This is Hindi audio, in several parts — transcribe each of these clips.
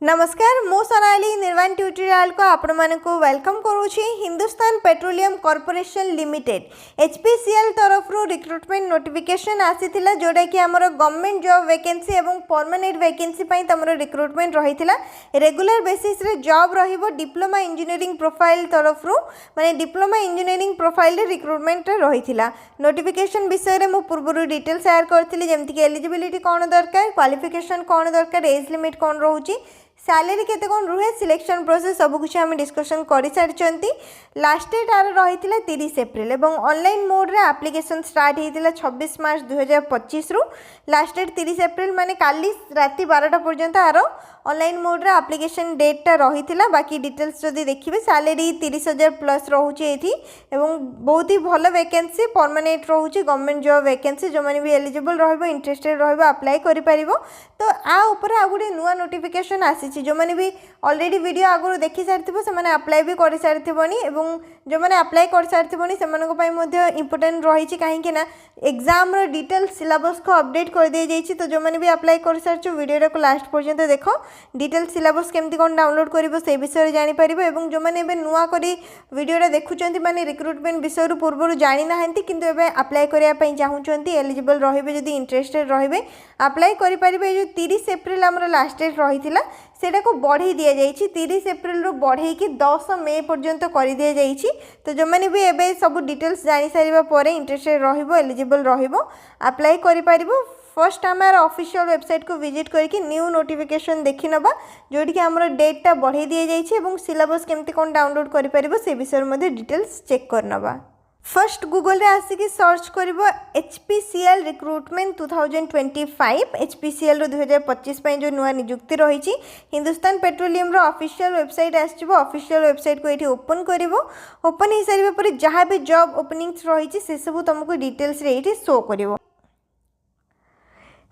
नमस्कार मु सोनाली निर्वाण ट्यूटोरियल को आपण मानक वेलकम करुछि। Hindustan petroleum corporation limited HPCL तरफ रिक्रुटमेंट नोटिफिकेशन आसीथिला जोडा कि हमर गवर्नमेंट जॉब वैकेंसी एवं परमानेंट वैकेंसी पई तमरो रिक्रुटमेंट रहिथिला। रेगुलर बेसिस रे जॉब रहिबो डिप्लोमा इंजीनियरिंग प्रोफाइल तरफ माने डिप्लोमा इंजीनियरिंग प्रोफाइल रे रिक्रुटमेंट रहिथिला। नोटिफिकेशन विषय रे मु पूर्व डिटेल शेयर करथिली जेमति कि एलिजिबिलिटी कोन दरकार, क्वालिफिकेशन कोन दरकार, एज लिमिट कोन रहउची, सैलरी केते कोन रुहे, सिलेक्शन प्रोसेस सब कुछ आम डिस्कशन कर सारी। लास्ट डेट आर रही 30 एप्रिल एवं ऑनलाइन मोड रे एप्लिकेशन स्टार्ट होता 26 मार्च 2025 रु। लास्ट डेट 30 एप्रिल माने काली राति 12टा पर्यंत आर ऑनलाइन मोड रे एप्लिकेशन डेटा रही। बाकी डिटेल्स जदि देखिए सैलरी 30,000 प्लस रोचे एवं बहुत ही भल वैकेंसी परमानेंट रोचे गवर्नमेंट जॉब वैकेंसी जो मैंने भी एलिजिबल रहिबो इंटरेस्टेड रहिबो अप्लाई करि परिबो। तो आ ऊपर आ गुटे नुआ नोटिफिकेशन आसी जो मैंने भी ऑलरेडी वीडियो आगु देखि सारिथिबो से माने अप्लाई भी कर सारिथिबोनी एवं जो मैंने अप्लाई कर सारिथिबोनी सेमानको पई मध्ये इंपोर्टेंट रही कहीं ना एग्जाम रो डिटेल सिलेबस को अपडेट कर दिया जाइछि। तो जो मैंने भी अप्लाई कर सारछु वीडियो को लास्ट पर्यंत देखो डिटेल सिलेबस केमती कोन डाउनलोड करिवो से विषय जानि परिबो एवं जो मैंने एबे नुआ करी वीडियो देखुचंती माने रिक्रुटमेंट विषय पूर्व जानि नाहंती किंतु एबे अप्लाई करिया पई चाहुचंती एलिजिबल रहिबे जदी इंटरेस्टेड रहिबे अप्लाई करि परिबे। जो 30 एप्रिल हमर लास्ट डेट रहिथिला सेटा को बढ़ी दिया जाइछि 30 एप्रिल रो बढ़ई कि 10 मई पर्यंत कर दिया जाइछि। तो जो मैंने भी एबे सब डिटेल्स जानि सारिबा परे इंटरेस्टेड रहिबो एलिजिबल रहिबो अप्लाई करि परिबो। फर्स्ट आम ऑफिशियल वेबसाइट को विजिट करके न्यू नोटिफिकेशन देखि नबा जोटी कि हमर डेटा बढ़ई दिया जाइछि एवं सिलेबस केमती कोन डाउनलोड करि परिबो से विषय मध्ये डिटेल्स चेक करनबा। फर्स्ट गूगल रे आसिकी सर्च करिवो HPCL रिक्रुटमेंट 2025 HPCL रो 2025 पई जो नुआ नियुक्ति रही हिंदुस्तान पेट्रोलियम रो ऑफिशियल वेबसाइट आसीबो। ऑफिशियल वेबसाइट को एठी ओपन करिवो। ओपन हे सारिबा परे जहां भी जॉब ओपनिंग्स रही से सब तुमको डिटेल्स रे एठी शो करिवो।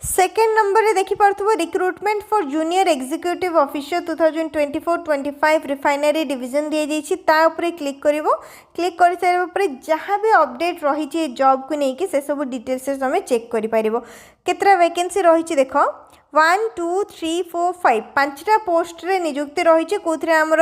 सेकेंड नंबर रे देखि पारथबो recruitment for junior executive officer 2024-25 refinery division दिए जाइछि ता ऊपर क्लिक करिवो। क्लिक कर सारा पर जहाँ भी अपडेट रही जॉब को लेकिन से सब डिटेल्स तुम चेक कर पारिबो। केतरा वैकेंसी रही देख 1 2 3 4 5 5टा पोस्ट रे नियुक्ति रही कौन आमर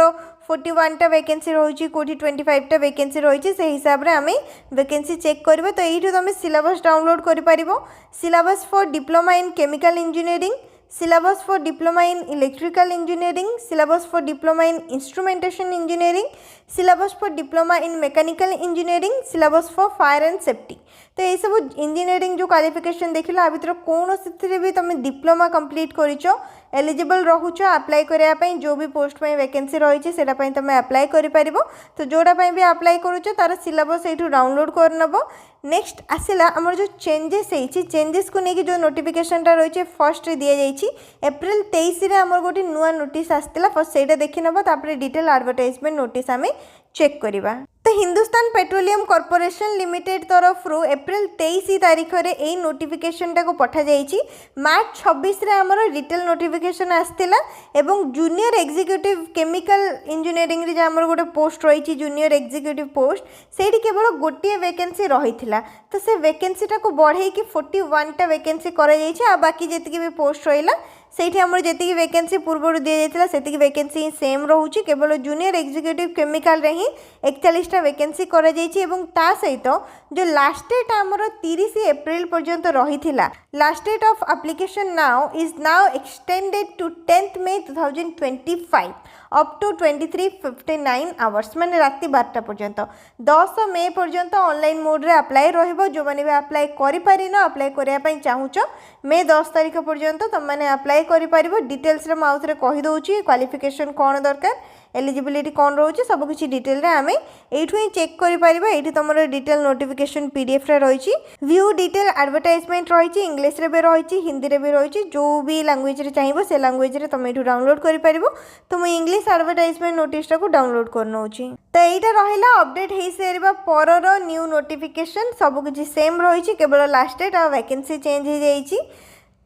41टा वैकेंसी रही कौटी 25टा वैकेंसी रही से हिसाब रे आमे वैकेंसी चेक करबे। तो यही तुम सिलेबस डाउनलोड कर पारिबो। Syllabus for diploma in chemical engineering, syllabus for diploma in electrical engineering, syllabus for diploma in instrumentation engineering, syllabus for diploma in mechanical engineering, syllabus for fire and safety। तो ये सब इंजीनियरिंग जो क्वालिफिकेशन देखिला आ भीतर कौन से भी तुम डिप्लोमा कंप्लीट करिचो एलिजिबल रहुचो अप्लाई करिया पई जो भी पोस्ट पई वैकेंसी रही सेटा पई तुम अप्लाई करि परिबो। तो जोडा पई भी अप्लाई करूचो तार सिलेबस एठू डाउनलोड कर नबो। नेक्स्ट आसिला हमर जो चेंजेस हेछि चेंजेस को नेकी जो नोटिफिकेशन टा रही फर्स्ट रे दिया जाइछि एप्रिल 23 रे हमर गोटी नुआ नोटिस आस्तिला फर्स्ट सेटा देखि नबो तापर डिटेल एडवर्टाइजमेंट नोटिस आमे चेक करिबा। तो हिंदुस्तान पेट्रोलियम कॉर्पोरेशन लिमिटेड तरफ एप्रिल 23 तारीख रे एई नोटिफिकेशन टा को पठा जाइछि। मार्च 26 रे हमर डिटेल नोटिफिकेशन आस्तिला एवं जूनियर एग्जीक्यूटिव केमिकल इंजीनियरिंग रे जे हमर गोटे पोस्ट रही जूनियर एग्जीक्यूटिव पोस्ट सेठी केवल गोटे वैकेंसी रहिथिला। तो से वैकेंसी टा को बढ़ई कि 41टा वैकेंसी करा जाइछि आ बाकी जेतिकी भी पोस्ट रहिला सेठी हमर जेतिकी वैकेंसी पूर्व दिया जाइतिला सेतिकी वैकेंसी सेम रहउछि केवल जूनियर एग्जीक्यूटिव केमिकल रे ही 41टा वैकेंसी करा जाइछि एवं ता सहित जो लास्ट डेट हमर 30 एप्रिल पर्यंत रहिथिला last date of application now is now extended to 10th May 2025 up to 23:59 hours माने राति 12टा पर्यंत 10 मई पर्यंत ऑनलाइन मोड रे अप्लाई रहइबो। जो माने भी अप्लाई करि पारिनो अप्लाई करिया पई चाहुचो मे 10 तारिख पर्यंत तुम माने अप्लाई करि पारिबो। डिटेल्स रे माउथ रे कहि दउची क्वालिफिकेशन कोन दरकार एलिजिबिलिटी कौन रोचे सब किसी डिटेल रे आमे एठु ही चेक करि परिबा। एठी तमरो डिटेल नोटिफिकेशन PDF रे रहिछि व्यू डिटेल एडवर्टाइजमेंट रहिछि इंग्लिश रे भी रहिछि हिंदी रे भी रहिछि जो भी लैंग्वेज रे चाहिबो से लैंग्वेज रे तुम एठु डाउनलोड करि परिबो। तो मैं इंग्लिश एडवर्टाइजमेंट नोटिस को डाउनलोड करनौछि। तो एटा रहिला अपडेट हेइ सेरिबा परर न्यू नोटिफिकेशन सब किछि सेम रहिछि केवल लास्ट डेट आ वैकेंसी चेंज हो जाइछि।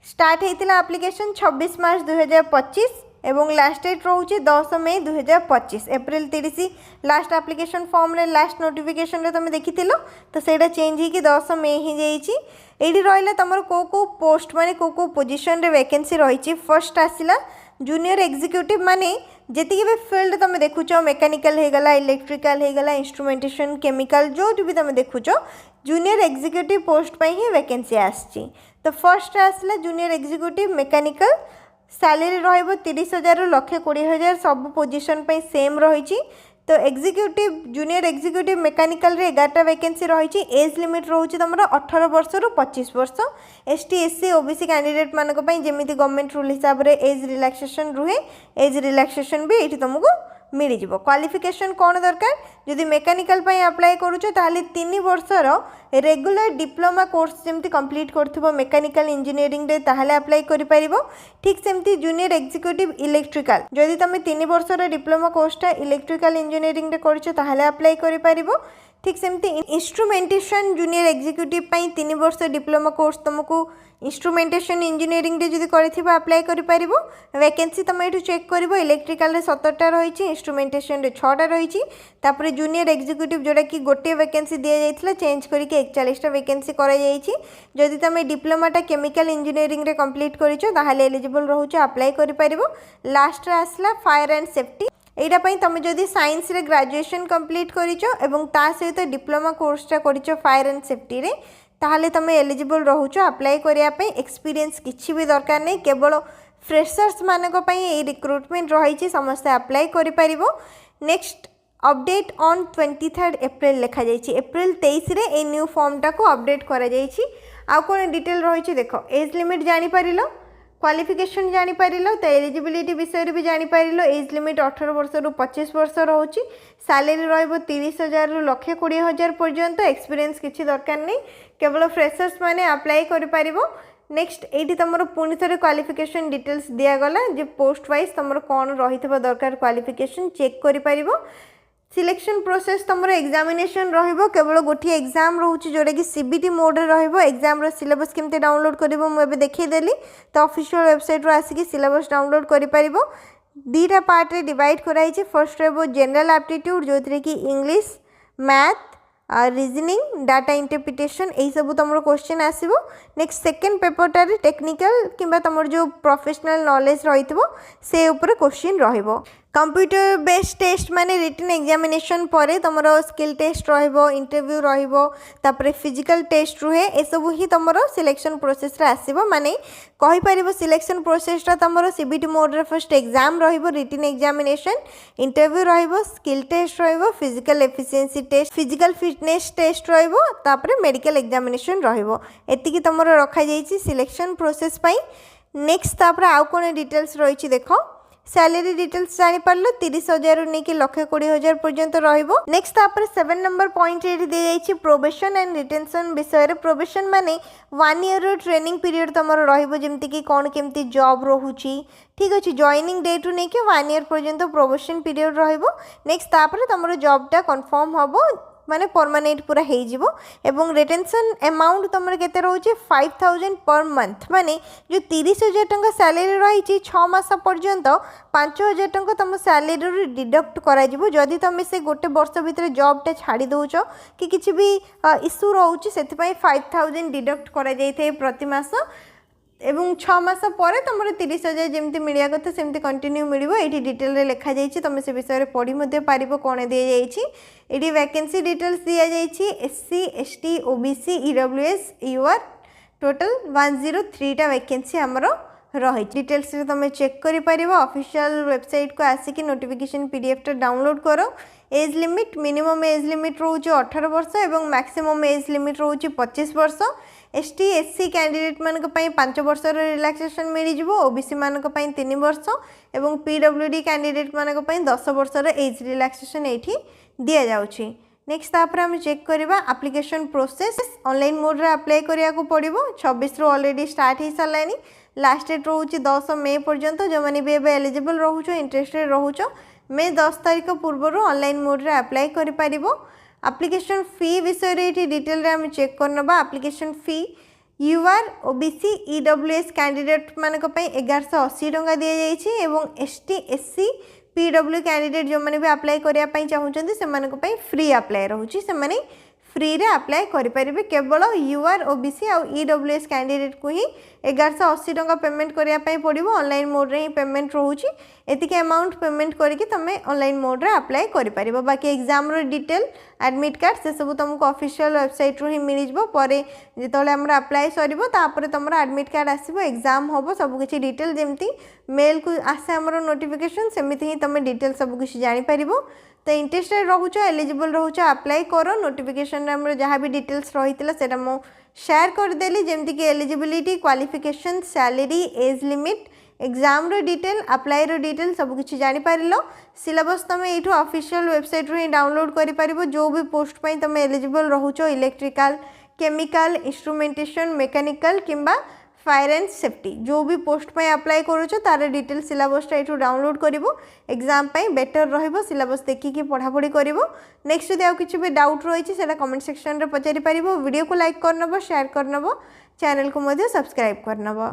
स्टार्ट हेतिला एप्लीकेशन 26 मार्च 2025 एवं लास्ट डेट रोचे 10 मई 2025 एप्रिल 30 लास्ट एप्लिकेशन फॉर्म रे लास्ट नोटिफिकेशन रे तुम देखी तो सेटा चेंज ही 10 मई ही जाइए। ये रहा तुम को पोस्ट माने को पोजिशन रे वैकेंसी रही। फर्स्ट आसला जूनियर एग्जीक्यूटिव माने जेतिक भी फील्ड तुम देखुच मेकानिकल होगला इलेक्ट्रिकल होगला इंस्ट्रूमेंटेशन केमिकल जो भी तुम देखुच जूनियर एग्जीक्यूटिव पोस्ट पर ही वैकेंसी आसी। तो फर्स्ट आसला जूनियर एग्जीक्यूटिव मेकानिकल सैलरी रहिबो 30,000 रु 1,20,000 सब पोजीशन पे सेम रही। तो एग्जीक्यूटिव जूनियर एग्जीक्यूटिव मेकानिकल रे 11टा वैकेंसी रही। एज लिमिट रोचे तुम 18 वर्ष रु 25 वर्ष। एसटी एससी ओबीसी कैंडिडेट मानक पई जेमिति गवर्नमेंट रूल हिसाब रे एज रिलैक्सेशन रुहे एज रिलैक्सेशन भी एठी तुमको मिल जाव। क्वालिफिकेशन कौन दरकार जदि मेकानिकल अप्लाई करुच ताहले 3 वर्षर रेगुलर डिप्लोमा कोर्स जमती कंप्लीट करथिबो मेकानिकल इंजीनियरिंग रे ताहले अप्लाई करि परिबो। ठीक सेमती जूनियर एग्जीक्यूटिव इलेक्ट्रिकल जदि तुम 3 वर्षर डिप्लोमा कोर्सटा इलेक्ट्रिकल इंजीनियरिंग रे करिछ ताहले अप्लाई करि परिबो। ठीक सेमती इंस्ट्रूमेंटेशन जूनियर एग्जीक्यूटिव 3 वर्ष डिप्लोमा कोर्स तुमको इंस्ट्रूमेंटेशन इंजीनियरिंग रे जदि करिथिबो अप्लाई करि परिबो। वैकेंसी तुम एठु चेक करिवो इलेक्ट्रिकल रे 17टा रही इंस्ट्रूमेंटेशन रे 6टा रही। तापर जूनियर एग्जीक्यूटिव जोड़ा कि गोटे वैकेंसी दिया जाइथिला चेंज करके 41टा वैकेंसी करा जाइछि। जदि तुम डिप्लोमाटा केमिकल इंजीनियरिंग रे कंप्लीट करिछो ताहले एलिजिबल रहउछ अप्लाई करि परिबो। लास्ट रे आसला फायर एंड सेफ्टी एटा पई तुम जदि साइंस रे ग्रेजुएशन कंप्लीट करिछो एवं ता सहित डिप्लोमा कोर्सटा करिछो फायर एंड सेफ्टी रे ताहले तुम एलिजिबल रहउछ अप्लाई करिया पई। एक्सपीरियंस किछि भी दरकार नै केवल फ्रेशर्स मानक पई ए रिक्रूटमेंट रही समस्त अप्लाई करि परिबो। नेक्स्ट अपडेट ऑन 23 एप्रिल लिखा जाइछि। एप्रिल 23 रे ए न्यू फॉर्मटा को अपडेट करा जाइछि। आ कोन डिटेल रही देखो एज लिमिट जानि परिलो क्वालिफिकेशन जानि परिलो तो एलिजिबिलिटी विषय भी जानि परिलो। एज लिमिट 18 वर्ष रु 25 वर्ष रहउछि। सैलरी रहइबो 30,000 रु 1,20,000 पर्यंत। एक्सपीरियंस किछि दरकार नै केवल फ्रेशर्स माने अप्लाई करि परिबो। नेक्स्ट एटी तुम पुणी थे क्वालिफिकेशन डिटेल्स दिगला जे पोस्ट वाइज तुम कौन रही दरकार क्वालिफिकेशन चेक करि परिबो। सिलेक्शन प्रोसेस तुम एग्जामिनेशन रहिबो केवल गोटे एग्जाम रोचे जोटा कि सीबीटी मोड रे रहिबो। एग्जाम रो सिलेबस केमते डाउनलोड करिवो मु एबे देखै देली तो ऑफिशियल वेबसाइट रो आसिकी सिलेबस डाउनलोड करि परिबो। दीटा पार्ट रे डिवाइड कराई छै। फर्स्ट रहबो जनरल एप्टीट्यूड जोथरे कि English math reasoning data interpretation यही सब तुम क्वेश्चन आसो। नेक्स्ट सेकेंड पेपरटारे टेक्निकल किंबा तुम जो प्रोफेशनल नॉलेज रही से उपर क्वेश्चन रहिबो। कंप्यूटर बेस्ड टेस्ट माने रिटन एग्जामिनेशन परे तुम स्किल टेस्ट रहिबो इंटरव्यू रहिबो तापरे फिजिकल टेस्ट रुहे ए सब ही तुम सिलेक्शन प्रोसेस रे आसीबो। माने कहि परिबो सिलेक्शन प्रोसेस ता तुम सीबीटी मोड रे फर्स्ट एग्जाम रहिबो रिटन एग्जामिनेशन इंटरव्यू रहिबो स्किल टेस्ट रहिबो physical efficiency test physical fitness test रहिबो तापरे मेडिकल एग्जामिनेशन रहिबो। एतिकी तुम रखा जाइछि सिलेक्शन प्रोसेस पई। नेक्स्ट तापरे आउ कोन डिटेल्स रहिछि देखो सैलरी डिटेल्स जानि पारलो 30,000 रु नेकी 1,20,000 पर्यंत रहिबो। नेक्स्ट तापर 7 नंबर पॉइंट रे दे जाइछि प्रोबेशन एंड रिटेंशन विषय रे। प्रोबेशन माने 1 ईयर रो ट्रेनिंग पीरियड तमरो रहिबो जेमति कि कोन केमति जॉब रहुछि। ठीक अछि जॉइनिंग डेट रु नेकी 1 ईयर पर्यंत प्रोबेशन पीरियड रहिबो। नेक्स्ट तापर तमरो जॉबटा कंफर्म हबो माने परमानेंट पूरा हो जिवो। एवं रिटेंशन अमाउंट तुम केते रोचे 5,000 पर मंथ माने जो 30,000 टंका सैलरी रही 6 मास पर्यंत 5,000 टंका तुम सैलरी डिडक्ट करा जिवो। जदि तुम से गोटे वर्ष भितर जॉबटा छाड़ी दउछ कि किछि भी इश्यू रहउछि सेति पई 5,000 डिडक्ट करा जाई थे प्रति मास एवं 6 मास पर तुम 30,000 जमी मिलिया कथा सेमती कंटिन्यू मिलिबो। एठी डिटेल रे लिखा जाइछि तुम से विषय रे पढ़ी मध्ये पारिबो कोन दिया जाइछि। एठी वैकेंसी डिटेल्स दिया जाइछि SC ST OBC EWS UR total 103 टा वैकेंसी हमरो रही। डिटेल्स रे तुम चेक करि परिबो। ऑफिशियल वेबसाइट को आसिकी नोटिफिकेशन पीडीएफ टा डाउनलोड करो। Age limit minimum age limit रोचे 18 वर्ष एवं मैक्सिमम एज लिमिट रोचे 25 वर्ष। एसटी एससी कैंडिडेट मानक पई 5 वर्ष रिलैक्सेशन मिल जिवो। ओबीसी मानक पई 3 वर्ष एवं पीडब्ल्यूडी कैंडिडेट मानक पई 10 वर्ष एज रिलैक्सेशन एठी दिया जाउछि। नेक्स्ट तापर हम चेक करबा एप्लिकेशन प्रोसेस। ऑनलाइन मोड रे अप्लाई करिया को पड़िबो। 26 रो ऑलरेडी स्टार्ट ही सलानी। लास्ट डेट रोचे 10 मई पर्यंत। जो माने भी एबे एलिजिबल रहउछो इंटरेस्टेड रहउछो मे 10 तारिख पूर्व ऑनलाइन मोड रे अप्लाई करि परिबो। एप्लिकेशन फी विषय रे डिटेल रे हम चेक करनबा। एप्लिकेशन फी यूआर ओबीसी ईडब्ल्यूएस कैंडिडेट मानक पई 1180 टंका दिया जाइछि एवं एसटी एससी पीडब्ल्यू कैंडिडेट जो माने भी अप्लाई करिया पई चाहुचंती से मानक पई फ्री अप्लाई रहउछि से माने फ्री रे अप्लाई करेंगे केवल यूआर ओबीसी आउ ईडब्ल्यूएस कैंडिडेट को ही 1180 टंका पेमेंट करने पड़ो ऑनलाइन मोड रे ही पेमेंट रोचे एतिक अमाउंट पेमेंट करके तुम ऑनलाइन मोड रे अप्लाई कर बाकी एग्जाम रो डिटेल एडमिट कार्ड से सब तुमको ऑफिशियल वेबसाइट रू ही मिल जाए जो अप्लाई सर तुम एडमिट कार्ड आसो एग्जाम हम सबकि डिटेल जमी मेल को आसे आमर नोटिफिकेशन सेमती ही तुम डिटेल सबकि जापर तो इंटरेस्टेड रोच एलिजिबल रोच अप्लाई कर नोटिफिकेशन जहाँ भी डिटेल्स रही है मु शेयर करदेली जमती कि eligibility qualification salary age limit exam रो डिटेल अप्लाई रो डिटेल सबकि जापर सिलेबस तुम ये ऑफिशियल वेबसाइट रू ही डाउनलोड कर जो भी पोस्ट पर तुम एलिजिबल रोच इलेक्ट्रिकल केमिकल इंस्ट्रूमेंटेशन मेकानिकल किंबा फायर एंड सेफ्टी जो भी पोस्ट पर अप्लाई करुच तार डिटेल सिलेबसटा ये डाउनलोड कर एग्जाम बेटर रहिबो सिलेबस देखिए पढ़ापढ़ी कर नेक्स्ट जब आउ किसी भी डाउट रही है कमेंट सेक्शन में पचारि पारिबो वीडियो को लाइक करनबो शेयर करनबो चैनल को सब्सक्राइब करनबो।